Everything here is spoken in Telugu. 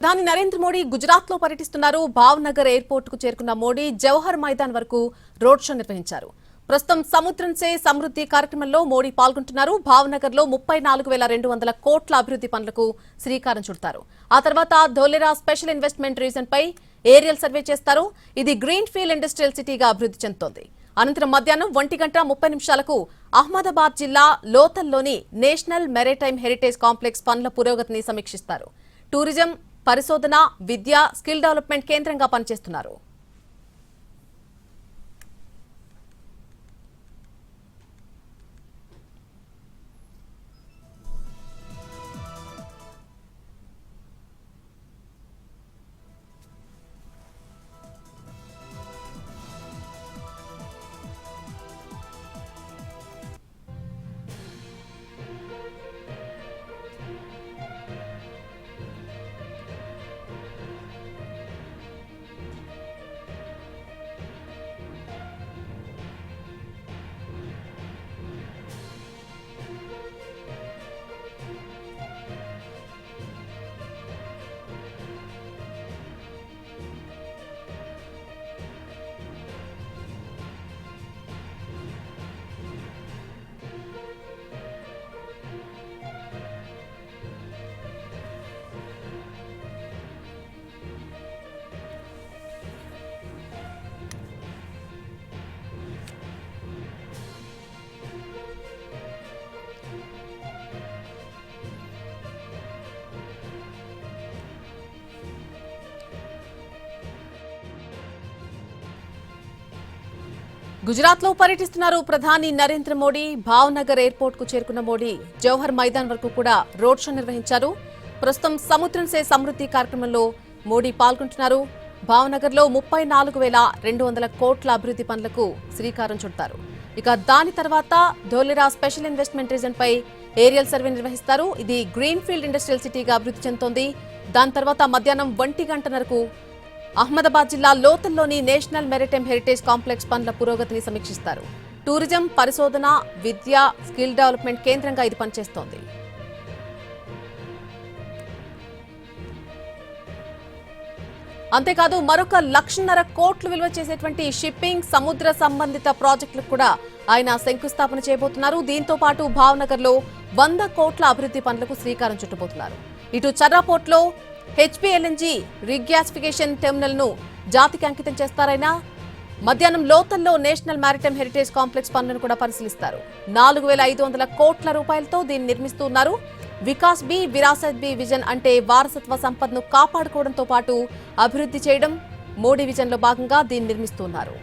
ప్రధాని నరేంద్ర మోడీ గుజరాత్ లో పర్యటిస్తున్నారు. భావ్నగర్ ఎయిర్పోర్ట్ కు చేరుకున్న మోడీ జవహర్ మైదాన్ వరకు రోడ్ షో నిర్వహించారు. ప్రస్తుతం సముద్రం సే సమృద్ధి కార్యక్రమంలో మోడీ పాల్గొంటున్నారు. భావ్నగర్ లో 34,200 కోట్ల అభివృద్ధి పనులకు శ్రీకారం చుడతారు. ఆ తర్వాత ధోలేరా స్పెషల్ ఇన్వెస్ట్మెంట్ రీజన్ పై ఏరియల్ సర్వే చేస్తారు. ఇది గ్రీన్ ఫీల్డ్ ఇండస్ట్రియల్ సిటీగా అభివృద్ధి చెందుతోంది. అనంతరం మధ్యాహ్నం 1:30 అహ్మదాబాద్ జిల్లా లోతల్లోని నేషనల్ మెరైటైమ్ హెరిటేజ్ కాంప్లెక్స్ పనుల పురోగతిని సమీక్షిస్తారు. టూరిజం, పరిశోధన, విద్య, స్కిల్ డెవలప్మెంట్ కేంద్రంగా పనిచేస్తున్నారు. గుజరాత్ లో పర్యటిస్తున్నారు ప్రధాని నరేంద్ర మోడీ. భావ్నగర్ ఎయిర్పోర్ట్ కు చేరుకున్న మోడీ జవహర్ మైదాన్ వరకు కూడా రోడ్ షో నిర్వహించారు. ప్రస్తుతం సముద్రం సే సమృద్ధి కార్యక్రమంలో మోడీ పాల్గొంటున్నారు. భావ్నగర్ లో 34,200 కోట్ల అభివృద్ధి పనులకు శ్రీకారం చుడతారు. ఇక దాని తర్వాత ధోలేరా స్పెషల్ ఇన్వెస్ట్మెంట్ రీజన్ పై ఏరియల్ సర్వే నిర్వహిస్తారు. ఇది గ్రీన్ ఫీల్డ్ ఇండస్ట్రియల్ సిటీగా అభివృద్ధి చెందుతోంది. దాని తర్వాత మధ్యాహ్నం 1:00 అహ్మదాబాద్ జిల్లా లోతల్లోని నేషనల్ మెరైటైమ్ హెరిటేజ్ కాంప్లెక్స్ పనుల పురోగతిని సమీక్షిస్తారు. టూరిజం, పరిశోధన, విద్య, స్కిల్ డెవలప్మెంట్ కేంద్రంగా ఇది పనిచేస్తోంది. అంతేకాదు మరొక 1,50,000 కోట్లు విలువ చేసేటువంటి షిప్పింగ్, సముద్ర సంబంధిత ప్రాజెక్టులకు కూడా ఆయన శంకుస్థాపన చేయబోతున్నారు. దీంతో పాటు భావ్నగర్ లో 100 కోట్ల అభివృద్ధి పనులకు శ్రీకారం చుట్టబోతున్నారు. ఇటు చర్రాపోర్ట్ లో హెచ్పీఎల్ఎన్జీ రీగ్యాసిఫికేషన్ టెర్మినల్ ను జాతికి అంకితం చేస్తారైనా మధ్యాహ్నం లోతల్లో నేషనల్ మారిటైమ్ హెరిటేజ్ కాంప్లెక్స్ పనులను కూడా పరిశీలిస్తారు. 4,500 కోట్ల రూపాయలతో దీన్ని నిర్మిస్తున్నారు. వికాస్ బి, విరాసత్ బి విజన్ అంటే వారసత్వ సంపదను కాపాడుకోవడంతో పాటు అభివృద్ధి చేయడం మోడీ విజన్ లో భాగంగా దీన్ని నిర్మిస్తున్నారు.